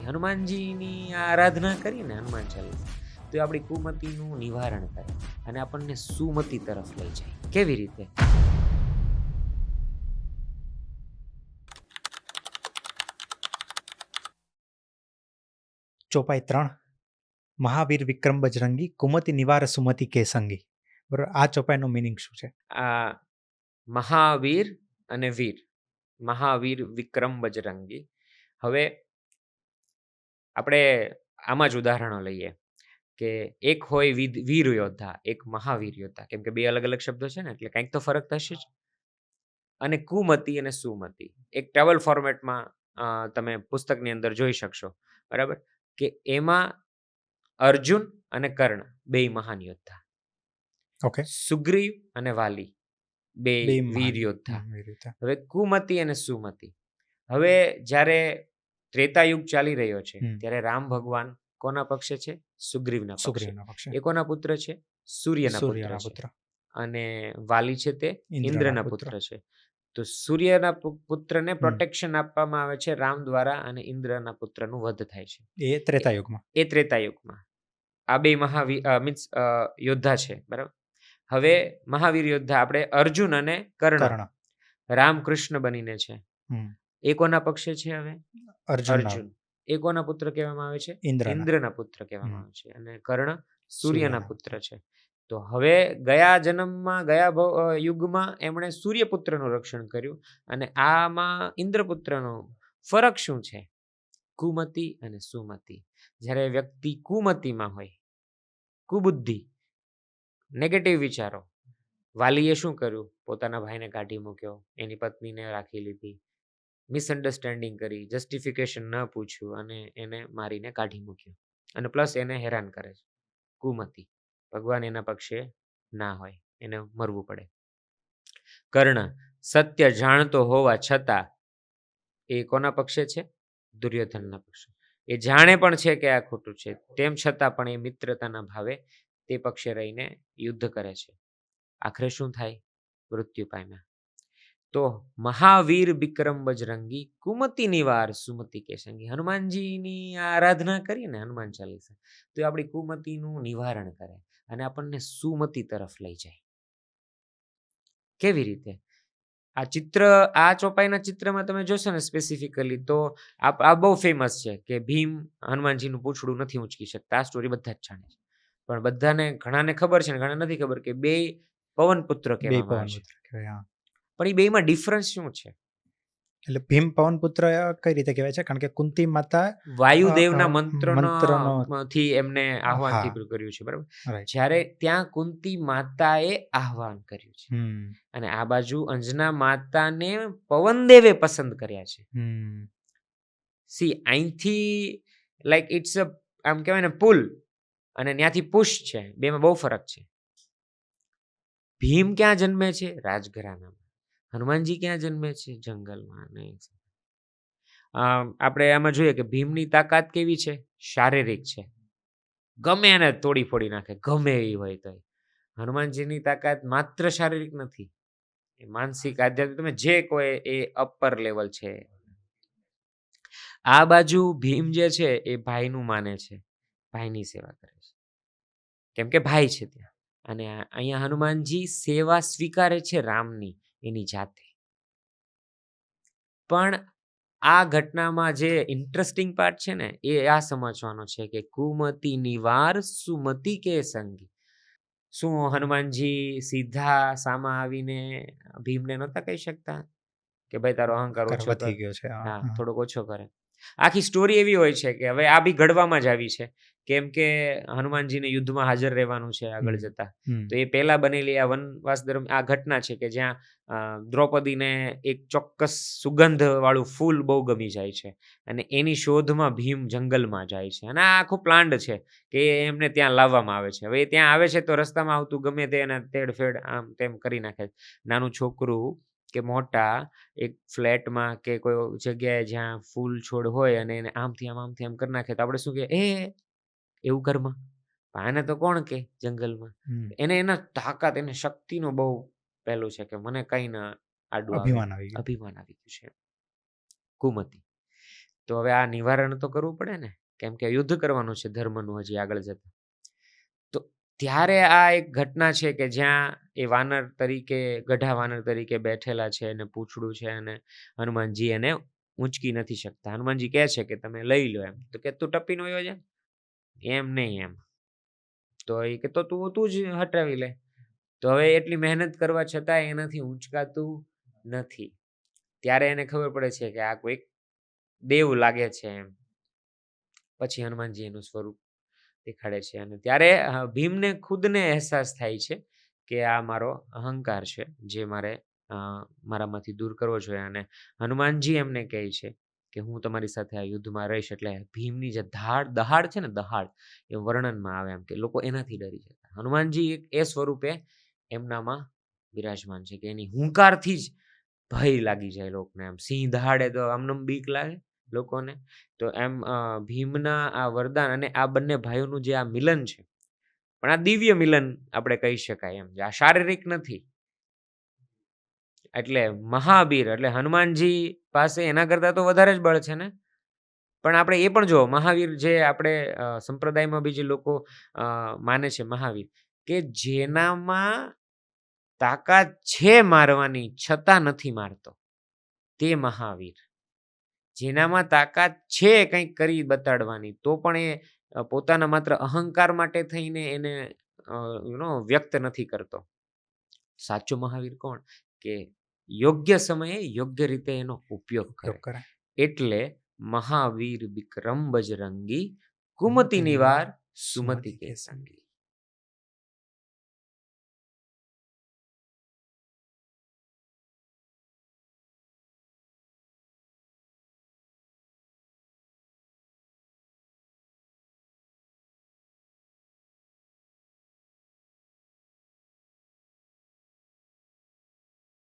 હનુમાનજીની આરાધના કરીએ ને હનુમાન ચાલીસા, તો એ આપણી કુમતિનું નિવારણ કરે અને આપણને સુમતિ તરફ લઈ જાય. કેવી રીતે? ચોપાઈ 3 મહાવીર વિક્રમ બજરંગી કુમતિ નિવાર સુમતિ કે સંગી. બરોબર, આ ચોપાઈનો મિનિંગ શું છે? આ મહાવીર અને વીર, મહાવીર વિક્રમ બજરંગી. હવે આપણે આમાં જ ઉદાહરણો લઈએ કે એક હોય વીર યોદ્ધા, એક મહાવીર યોદ્ધા, કેમ કે બે અલગ અલગ શબ્દો છે ને, એટલે કંઈક તો ફરક થશે જ. અને કુમતિ અને સુમતિ એક ટ્રાવેલ ફોર્મેટમાં તમે પુસ્તકની અંદર જોઈ શકશો, બરાબર, કે એમાં અર્જુન અને કર્ણ બે મહાન યોદ્ધા, ઓકે, સુગ્રીવ અને વાલી બે વીર યોદ્ધા. હવે કુમતિ અને સુમતિ, હવે જ્યારે ત્રેતાયુગ ચાલી રહ્યો છે ત્યારે રામ ભગવાન કોના પક્ષે છે? સુગ્રીવના પક્ષે. એ કોના પુત્ર છે? સૂર્યના પુત્ર છે. અને વાલી છે તે ઇન્દ્રના પુત્ર છે. તો સૂર્યના પુત્રને પ્રોટેક્શન આપવામાં આવે છે રામ દ્વારા, અને ઇન્દ્રના પુત્રનું વધ થાય છે એ ત્રેતાયુગમાં. આ બે મીન્સ યોદ્ધા છે, બરાબર. હવે મહાવીર યોદ્ધા આપણે અર્જુન અને કર્ણ રામકૃષ્ણ બનીને છે. એ કોના પક્ષે છે? હવે અર્જુન. એ કોના પુત્ર કહેવામાં આવે છે? ઇન્દ્રના પુત્ર કહેવામાં આવે છે. અને કર્ણ સૂર્યના પુત્ર છે. તો હવે ગયા જન્મમાં, ગયા યુગમાં એમણે સૂર્યપુત્રનું રક્ષણ કર્યું, અને આમાં ઇન્દ્રપુત્રનો ફરક શું છે? કુમતિ અને સુમતિ. જ્યારે વ્યક્તિ કુમતિમાં હોય, કુબુદ્ધિ, નેગેટિવ વિચારો, વાલીએ શું કર્યું? પોતાના ભાઈને કાઢી મૂક્યો, એની પત્નીને રાખી લીધી, મિસઅન્ડરસ્ટેન્ડિંગ કરી, જસ્ટિફિકેશન ન પૂછ્યું, અને એને મારીને કાઢી મૂક્યો, અને પ્લસ એને હેરાન કરે છે. કુમતિ. ભગવાન એના પક્ષે ના હોય, એને મરવું પડે. કર્ણ સત્ય જાણતો હોવા છતાં એ કોના પક્ષે છે? દુર્યોધનના પક્ષે. એ જાણે પણ છે કે આ ખોટું છે, તેમ છતાં પણ એ મિત્રતાના ભાવે તે પક્ષે રહીને યુદ્ધ કરે છે. આખરે શું થાય? મૃત્યુ પામ્યા. તો મહાવીર વિક્રમ બજરંગી કુમતિ નિવાર સુમતિ કે સંગી. હનુમાનજીની આરાધના કરીએ ને હનુમાન ચાલીસા, તો એ આપણી કુમતિનું નિવારણ કરે અને આપણને સુમતિ તરફ લઈ જાય. કેવી રીતે? આ ચિત્ર, આ ચોપાઈના ચિત્રમાં તમે જોશો ને સ્પેસિફિકલી, તો આ બહુ ફેમસ છે કે ભીમ હનુમાનજીનું પૂંછડું નથી ઊંચકી શકતા. આ સ્ટોરી બધા જ જાણે છે, પણ બધાને, ઘણાને ખબર છે ને ઘણા નથી ખબર કે બે પવન પુત્ર કહેવામાં આવે છે. પણ એ બેમાં ડિફરન્સ શું છે? એટલે ભીમ પવન પુત્ર કઈ રીતે કહેવાય છે? કારણ કે કુંતી માતા વાયુદેવના મંત્રથી એમને આહવાનથી કર્યું છે, બરાબર. જ્યારે ત્યાં કુંતી માતાએ આહવાન કર્યું છે, અને આ બાજુ અંજના માતાને પવનદેવે પસંદ કર્યા છે. સી, અહીંથી લાઈક ઇટ્સ અ, આમ કહેવાય ને, પુલ, અને ત્યાંથી પુશ છે. બેમાં બહુ ફરક છે. ભીમ ક્યાં જન્મે છે? રાજઘરાનામાં. હનુમાનજી ક્યાં જન્મે છે? જંગલમાં. આપણે આમાં જોઈએ કે ભીમની તાકાત કેવી છે? શારીરિક છે, ગમે એને તોડી ફોડી નાખે, ગમે એવી હોય તો. હનુમાનજીની તાકાત માત્ર શારીરિક નથી, એ માનસિક, આધ્યાત્મિક, તમે જે કોઈ, એ અપર લેવલ છે. આ બાજુ ભીમ જે છે એ ભાઈનું માને છે, ભાઈની સેવા કરે છે, કેમ કે ભાઈ છે ત્યાં. અને અહીંયા હનુમાનજી સેવા સ્વીકારે છે રામની, એની જાતે. પણ આ ઘટનામાં જે ઇન્ટરેસ્ટિંગ પાર્ટ છે ને, એ આ સમજવાનો છે કે કુમતિ નિવાર સુમતિ કે સંગી. શું હનુમાનજી સીધા સામા આવીને ભીમને નહોતા કહી શકતા કે ભાઈ તારો અહંકાર ઓછો વધી ગયો છે? હા, થોડોક ઓછો કરે. આખી સ્ટોરી એવી હોય છે કે હવે આ બી ઘડવામાં જ આવી છે, કેમ કે હનુમાનજીને યુદ્ધમાં હાજર રહેવાનું છે આગળ જતા. તો એ પહેલા બનેલી આ વનવાસ દરમિયાન આ ઘટના છે કે જ્યાં દ્રૌપદીને એક ચોક્કસ સુગંધ વાળું ફૂલ બહુ ગમી જાય છે, અને એની શોધમાં ભીમ જંગલમાં જાય છે, અને આ આખું પ્લાન્ડ છે કે એમને ત્યાં લાવવામાં આવે છે. હવે ત્યાં આવે છે તો રસ્તામાં આવતું ગમે તે એને તેડફેડ આમ તેમ કરી નાખે. નાનું છોકરું કે મોટા એક ફ્લેટમાં કે કોઈ જગ્યાએ જ્યાં ફૂલ છોડ હોય અને એને આમથી આમ કરી નાખે, તો આપણે શું કે, એવું કર્મ. આને તો કોણ કે જંગલમાં. એને એના તાકાત, એને શક્તિનો બહુ પહેલું છે કે મને કઈ ના આડું આવે, અભિમાન આવી ગયું છે. કુમતિ. તો હવે આ નિવારણ તો કરવું પડે ને, કેમ કે યુદ્ધ કરવાનું છે ધર્મનું હજી આગળ જતા. તો ત્યારે આ એક ઘટના છે કે જ્યાં એ વાનર તરીકે, ગઢા વાનર તરીકે બેઠેલા છે અને પૂંછડું છે, અને હનુમાનજી એને ઊંચકી નથી શકતા. હનુમાનજી કહે છે કે તમે લઈ લો એમ, તો કે તું ટપીને વયો જા, એમ નહીં એમ. તો એ કે તો તું જ હટાવી લે. તો હવે એટલી મહેનત કરવા છતાં એનાથી ઊંચકાતું નથી. ત્યારે એને ખબર પડે છે કે આ કોઈક દેવ લાગે છે એમ. પછી હનુમાનજી એનું સ્વરૂપ દેખાડે છે, અને ત્યારે ભીમને ખુદને અહેસાસ થાય છે કે આ મારો અહંકાર છે જે મારે મારામાંથી દૂર કરવો જોઈએ. અને હનુમાનજી એમને કહે છે કે હું તમારી સાથે આ યુદ્ધમાં રહીશ. એટલે ભીમની જે દહાડ છે ને, દહાડ એ વર્ણનમાં આવે એમ કે લોકો એનાથી ડરી જતા. હનુમાનજી એ સ્વરૂપે એમનામાં બિરાજમાન છે કે એની હુંકારથી જ ભય લાગી જાય લોકોને. એમ સિંહ દહાડે તો આમનામ બીક લાગે લોકોને. તો એમ ભીમના આ વરદાન અને આ બંને ભાઈઓનું જે આ મિલન છે, પણ આ દિવ્ય મિલન આપણે કહી શકાય એમ, આ શારીરિક નથી. એટલે મહાવીર એટલે હનુમાનજી પાસે એના કરતા તો વધારે જ બળ છે ને. પણ આપણે એ પણ જો મહાવીર જે આપણે સંપ્રદાયમાં બી જે લોકો માને છે મહાવીર, કે જેનામાં તાકાત છે મારવાની છતાં નથી મારતો, તે મહાવીર. જેનામાં તાકાત છે કંઈક કરી બતાડવાની, તો પણ એ પોતાના માત્ર અહંકાર માટે થઈને એને વ્યક્ત નથી કરતો. સાચો મહાવીર કોણ? કે યોગ્ય સમયે યોગ્ય રીતે એનો ઉપયોગ કરે. એટલે મહાવીર વિક્રમ બજરંગી, કુમતિ નિવાર સુમતિ કે સંગી.